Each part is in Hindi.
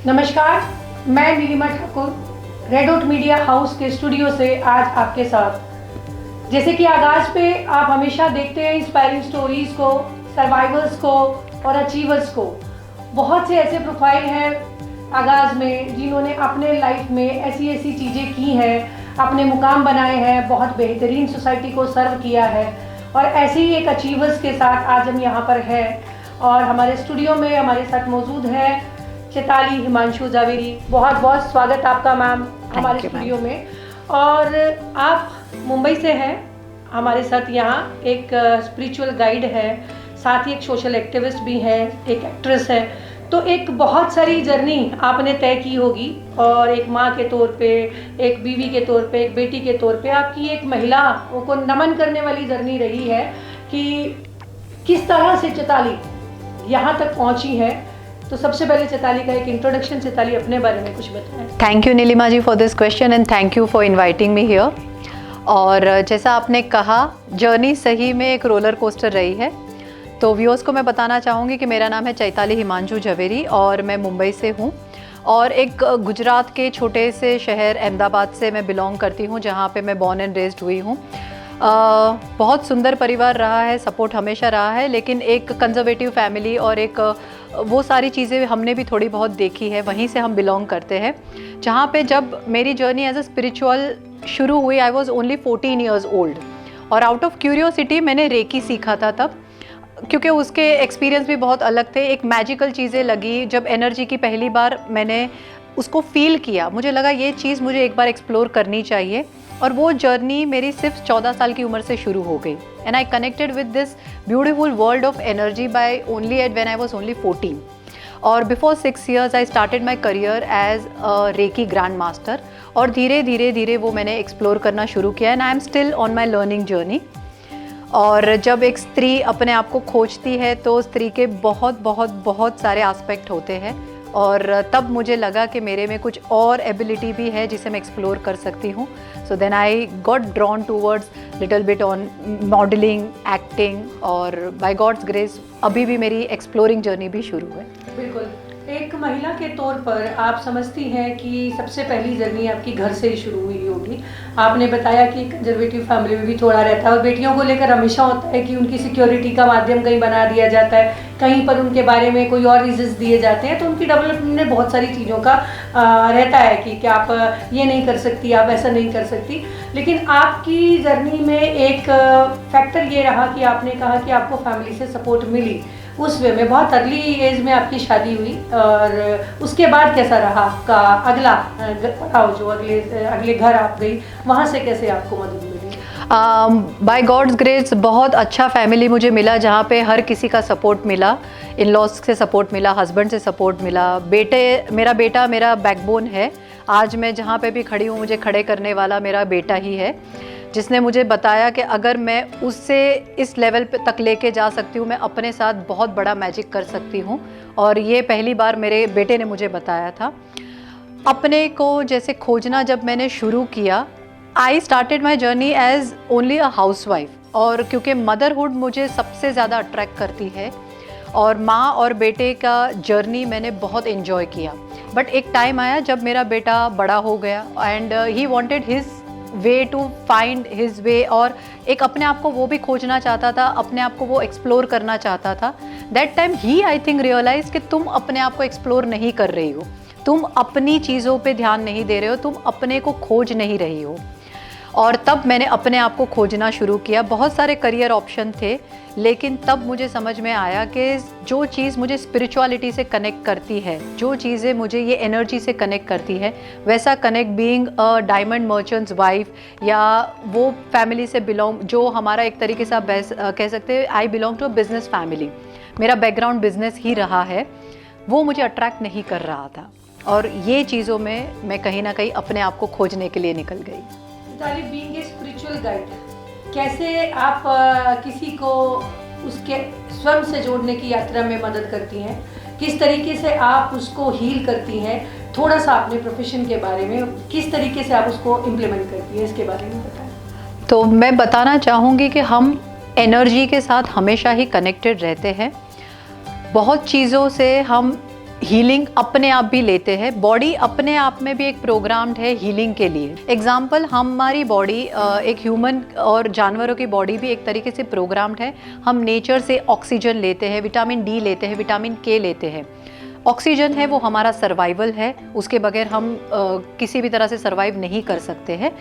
नमस्कार, मैं Neelima Thakur red out media house के स्टूडियो से आज आपके साथ। जैसे कि आगाज़ पे आप हमेशा देखते हैं इंस्पायरिंग स्टोरीज़ को, सर्वाइवर्स को और अचीवर्स को। बहुत से ऐसे प्रोफाइल हैं आगाज़ में जिन्होंने अपने लाइफ में ऐसी ऐसी चीज़ें की हैं, अपने मुकाम बनाए हैं, बहुत बेहतरीन सोसाइटी को सर्व किया है। और ऐसे ही एक अचीवर्स के साथ आज हम यहाँ पर हैं और हमारे स्टूडियो में हमारे साथ मौजूद है चैताली हिमांशु जावेरी। बहुत बहुत स्वागत आपका मैम हमारे स्टूडियो में। और आप मुंबई से हैं, हमारे साथ यहाँ एक स्पिरिचुअल गाइड है, साथ ही एक सोशल एक्टिविस्ट भी है, एक एक्ट्रेस है। तो एक बहुत सारी जर्नी आपने तय की होगी और एक माँ के तौर पे, एक बीवी के तौर पे, एक बेटी के तौर पे आपकी एक महिला को नमन करने वाली जर्नी रही है कि किस तरह से चैताली यहाँ तक पहुँची है। तो सबसे पहले चैताली का एक इंट्रोडक्शन, चैताली अपने बारे में कुछ बताएं। Thank you Neelima ji for this question and thank you for inviting me here. और जैसा आपने कहा, जर्नी सही में एक रोलर कोस्टर रही है। तो व्यूअर्स को मैं बताना चाहूँगी कि मेरा नाम है चैताली हिमांशु जावेरी और मैं मुंबई से हूँ और एक गुजरात के छोटे से शहर अहमदाबाद से मैं बिलोंग करती हूँ, जहाँ पे मैं बॉर्न एंड रेज्ड हुई हूँ। बहुत सुंदर परिवार रहा है, सपोर्ट हमेशा रहा है, लेकिन एक कंजर्वेटिव फैमिली और एक वो सारी चीज़ें हमने भी थोड़ी बहुत देखी है, वहीं से हम बिलोंग करते हैं। जहाँ पे जब मेरी जर्नी एज अ स्पिरिचुअल शुरू हुई, I was only 14 years old और आउट ऑफ क्यूरियोसिटी मैंने रेकी सीखा था तब, क्योंकि उसके एक्सपीरियंस भी बहुत अलग थे। एक मैजिकल चीज़ें लगी जब एनर्जी की पहली बार मैंने उसको फील किया, मुझे लगा ये चीज़ मुझे एक बार एक्सप्लोर करनी चाहिए। और वो जर्नी मेरी सिर्फ 14 साल की उम्र से शुरू हो गई and I connected with this beautiful world of energy by only at when I was only 14। और before 6 years I started my career as a reiki grand master और धीरे धीरे धीरे वो मैंने एक्सप्लोर करना शुरू किया and I am still on my learning journey. और जब एक स्त्री अपने आप को खोजती है तो स्त्री के बहुत बहुत बहुत सारे एस्पेक्ट होते हैं और तब मुझे लगा कि मेरे में कुछ और एबिलिटी भी है जिसे मैं एक्सप्लोर कर सकती हूँ। So then I got drawn towards little bit on modelling, acting और बाय गॉड्स ग्रेस अभी भी मेरी एक्सप्लोरिंग जर्नी भी शुरू है। बिल्कुल, एक महिला के तौर पर आप समझती हैं कि सबसे पहली जर्नी आपकी घर से ही शुरू हुई होगी। आपने बताया कि कंजर्वेटिव फैमिली में भी थोड़ा रहता है और बेटियों को लेकर हमेशा होता है कि उनकी सिक्योरिटी का माध्यम कहीं बना दिया जाता है, कहीं पर उनके बारे में कोई और रीजंस दिए जाते हैं, तो उनकी डेवलपमेंट में बहुत सारी चीज़ों का रहता है कि आप ये नहीं कर सकती, आप ऐसा नहीं कर सकती। लेकिन आपकी जर्नी में एक फैक्टर ये रहा कि आपने कहा कि आपको फैमिली से सपोर्ट मिली। उस वे में बहुत अर्ली एज में आपकी शादी हुई और उसके बाद कैसा रहा आपका अगला पड़ाव, जो अगले घर आप गई, वहाँ से कैसे आपको मदद मिली? बाय गॉड्स ग्रेस बहुत अच्छा फैमिली मुझे मिला, जहाँ पे हर किसी का सपोर्ट मिला। इन लॉज से सपोर्ट मिला, हस्बैंड से सपोर्ट मिला, मेरा बेटा मेरा बैकबोन है। आज मैं जहाँ पे भी खड़ी हूँ मुझे खड़े करने वाला मेरा बेटा ही है, जिसने मुझे बताया कि अगर मैं उससे इस लेवल पे तक लेके जा सकती हूँ, मैं अपने साथ बहुत बड़ा मैजिक कर सकती हूँ। और ये पहली बार मेरे बेटे ने मुझे बताया था। अपने को जैसे खोजना जब मैंने शुरू किया, I started my journey as only a housewife. और क्योंकि मदरहुड मुझे सबसे ज़्यादा अट्रैक्ट करती है और माँ और बेटे का जर्नी मैंने बहुत इन्जॉय किया। बट एक टाइम आया जब मेरा बेटा बड़ा हो गया and he wanted his way to find his way, और एक अपने आप को वो भी खोजना चाहता था, अपने आप को वो एक्सप्लोर करना चाहता था। दैट टाइम ही आई थिंक रियलाइज कि तुम अपने आप को एक्सप्लोर नहीं कर रही हो, तुम अपनी चीज़ों पे ध्यान नहीं दे रहे हो, तुम अपने को खोज नहीं रही हो। और तब मैंने अपने आप को खोजना शुरू किया। बहुत सारे करियर ऑप्शन थे, लेकिन तब मुझे समझ में आया कि जो चीज़ मुझे स्पिरिचुअलिटी से कनेक्ट करती है, जो चीज़ें मुझे ये एनर्जी से कनेक्ट करती है, वैसा connect being a diamond merchants wife या वो फैमिली से बिलोंग, जो हमारा एक तरीके से आप कह सकते हैं I belong to a business family, मेरा बैकग्राउंड बिजनेस ही रहा है, वो मुझे अट्रैक्ट नहीं कर रहा था। और ये चीज़ों में मैं कहीं ना कहीं अपने आप को खोजने के लिए निकल गई। बीइंग ए स्पिरिचुअल गाइड, कैसे आप किसी को उसके स्वयं से जोड़ने की यात्रा में मदद करती हैं, किस तरीके से आप उसको हील करती हैं? थोड़ा सा अपने प्रोफेशन के बारे में, किस तरीके से आप उसको इम्प्लीमेंट करती हैं, इसके बारे में बताएं। तो मैं बताना चाहूँगी कि हम एनर्जी के साथ हमेशा ही कनेक्टेड रहते हैं। बहुत चीज़ों से हम हीलिंग अपने आप भी लेते हैं। बॉडी अपने आप में भी एक प्रोग्राम्ड है हीलिंग के लिए। एग्जाम्पल, हमारी बॉडी एक ह्यूमन और जानवरों की बॉडी भी एक तरीके से प्रोग्राम्ड है। हम नेचर से ऑक्सीजन लेते हैं, विटामिन डी लेते हैं, विटामिन के लेते हैं। ऑक्सीजन है वो हमारा सर्वाइवल है, उसके बगैर हम किसी भी तरह से सर्वाइव नहीं कर सकते हैं।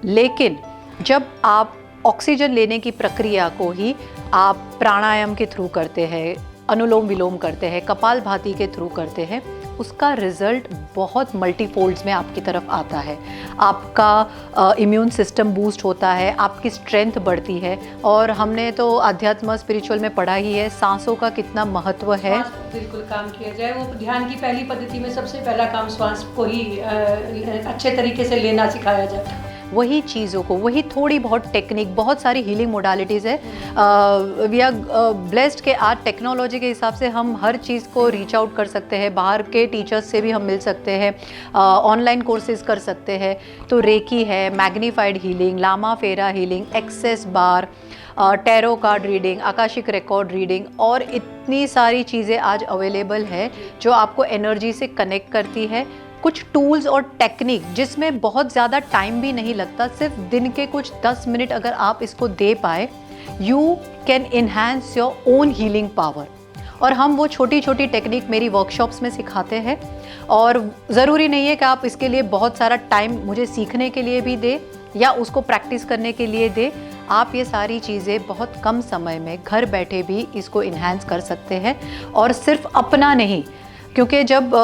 लेकिन जब आप ऑक्सीजन लेने की प्रक्रिया को ही आप प्राणायाम के थ्रू करते हैं, अनुलोम विलोम करते हैं, कपालभाति के थ्रू करते हैं, उसका रिजल्ट बहुत मल्टीफोल्ड्स में आपकी तरफ आता है। आपका इम्यून सिस्टम बूस्ट होता है, आपकी स्ट्रेंथ बढ़ती है। और हमने तो अध्यात्म स्पिरिचुअल में पढ़ा ही है सांसों का कितना महत्व है। बिल्कुल काम किया जाए, वो ध्यान की पहली पद्धति में सबसे पहला काम श्वास को ही अच्छे तरीके से लेना सिखाया जाता है। वही चीज़ों को, वही थोड़ी बहुत टेक्निक, बहुत सारी हीलिंग मोडालिटीज़ है। वी आर ब्लेस्ड के आज टेक्नोलॉजी के हिसाब से हम हर चीज़ को रीच आउट कर सकते हैं। बाहर के टीचर्स से भी हम मिल सकते हैं, ऑनलाइन कोर्सेज कर सकते हैं। तो रेकी है, magnified healing, Lama Fera healing, access bar, tarot card reading, akashic record reading और इतनी सारी चीज़ें आज अवेलेबल है जो आपको एनर्जी से कनेक्ट करती है। कुछ टूल्स और टेक्निक जिसमें बहुत ज़्यादा टाइम भी नहीं लगता, सिर्फ दिन के कुछ 10 मिनट अगर आप इसको दे पाए, you can enhance your own healing power. और हम वो छोटी छोटी टेक्निक मेरी वर्कशॉप्स में सिखाते हैं। और ज़रूरी नहीं है कि आप इसके लिए बहुत सारा टाइम मुझे सीखने के लिए भी दे या उसको प्रैक्टिस करने के लिए दे। आप ये सारी चीज़ें बहुत कम समय में घर बैठे भी इसको इन्हांस कर सकते हैं। और सिर्फ अपना नहीं, क्योंकि जब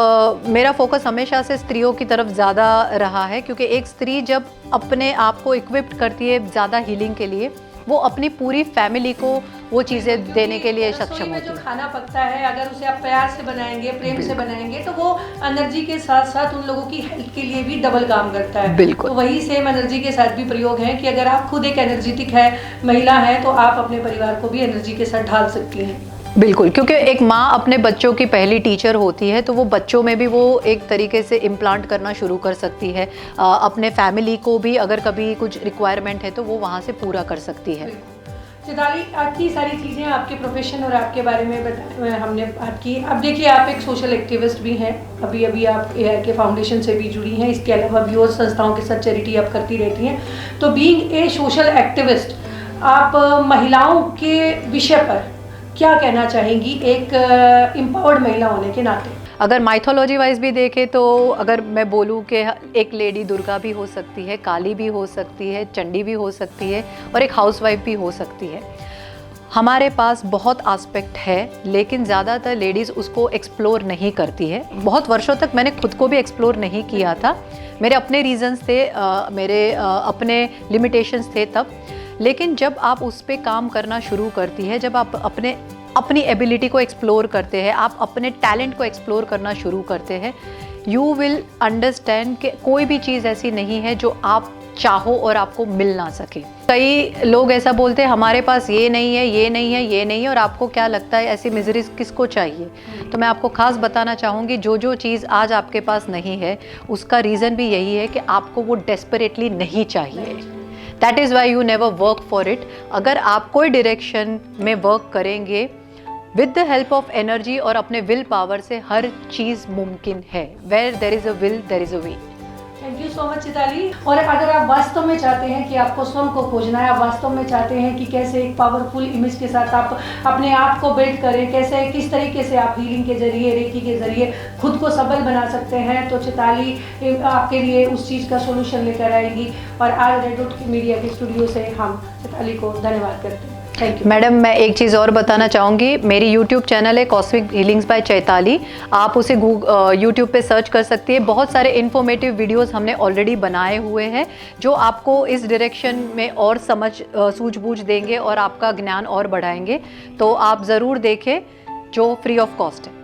मेरा फोकस हमेशा से स्त्रियों की तरफ ज़्यादा रहा है, क्योंकि एक स्त्री जब अपने आप को इक्विप्ड करती है ज़्यादा हीलिंग के लिए, वो अपनी पूरी फैमिली को वो चीज़ें देने के लिए सक्षम होती है। जो खाना पकता है, अगर उसे आप प्यार से बनाएंगे, प्रेम से बनाएंगे, तो वो एनर्जी के साथ साथ उन लोगों की हेल्थ के लिए भी डबल काम करता है। बिल्कुल। तो वही सेम एनर्जी के साथ भी प्रयोग है कि अगर आप खुद एक एनर्जेटिक है महिला है तो आप अपने परिवार को भी एनर्जी के साथ ढाल सकती हैं। बिल्कुल, क्योंकि एक माँ अपने बच्चों की पहली टीचर होती है, तो वो बच्चों में भी वो एक तरीके से इम्प्लांट करना शुरू कर सकती है। अपने फैमिली को भी अगर कभी कुछ रिक्वायरमेंट है तो वो वहाँ से पूरा कर सकती है। चैताली, इतनी सारी चीज़ें आपके प्रोफेशन और आपके बारे में हमने बात की। अब देखिए, आप एक सोशल एक्टिविस्ट भी हैं, अभी अभी आप एआई के फाउंडेशन से भी जुड़ी हैं, इसके अलावा भी और संस्थाओं के साथ चैरिटी आप करती रहती हैं। तो बीइंग ए सोशल एक्टिविस्ट, आप महिलाओं के विषय पर क्या कहना चाहेंगी एक एम्पावर्ड महिला होने के नाते? अगर माइथोलॉजी वाइज भी देखें तो अगर मैं बोलूँ कि एक लेडी दुर्गा भी हो सकती है, काली भी हो सकती है, चंडी भी हो सकती है और एक हाउसवाइफ भी हो सकती है। हमारे पास बहुत आस्पेक्ट है, लेकिन ज़्यादातर लेडीज़ उसको एक्सप्लोर नहीं करती है। बहुत वर्षों तक मैंने खुद को भी एक्सप्लोर नहीं किया था, मेरे अपने रीजंस थे, मेरे अपने लिमिटेशंस थे तब। लेकिन जब आप उस पर काम करना शुरू करती है, जब आप अपनी एबिलिटी को एक्सप्लोर करते हैं, आप अपने टैलेंट को एक्सप्लोर करना शुरू करते हैं, यू विल अंडरस्टैंड कि कोई भी चीज़ ऐसी नहीं है जो आप चाहो और आपको मिल ना सके। कई लोग ऐसा बोलते हैं हमारे पास ये नहीं है, ये नहीं है, ये नहीं है, और आपको क्या लगता है ऐसी मिजरीज किसको चाहिए? तो मैं आपको खास बताना चाहूँगी, जो चीज़ आज आपके पास नहीं है उसका रीज़न भी यही है कि आपको वो डेस्परेटली नहीं चाहिए। That is why you never work for it. अगर आप कोई डायरेक्शन में वर्क करेंगे with the help of energy और अपने विल पावर से, हर चीज़ मुमकिन है। Where there is a will there is a way. Thank you so much Chaitali. और अगर आप वास्तव में चाहते हैं कि आपको स्वयं को खोजना है, आप वास्तव में चाहते हैं कि कैसे एक पावरफुल इमेज के साथ आप अपने आप को बिल्ड करें, कैसे किस तरीके से आप हीलिंग के जरिए, रेकी के जरिए खुद को सबल बना सकते हैं, तो चैताली आपके लिए उस चीज़ का सोल्यूशन लेकर आएगी। और आज रेड डॉट मीडिया के स्टूडियो से हम चैताली को धन्यवाद करते हैं। Thank you madam. मैं एक चीज़ और बताना चाहूँगी, मेरी यूट्यूब चैनल है कॉस्मिक हीलिंग्स बाय चैताली, आप उसे यूट्यूब पे सर्च कर सकती है। बहुत सारे इन्फॉर्मेटिव वीडियोस हमने ऑलरेडी बनाए हुए हैं जो आपको इस डायरेक्शन में और सूझबूझ देंगे और आपका ज्ञान और बढ़ाएंगे। तो आप ज़रूर देखें, जो फ्री ऑफ कॉस्ट है।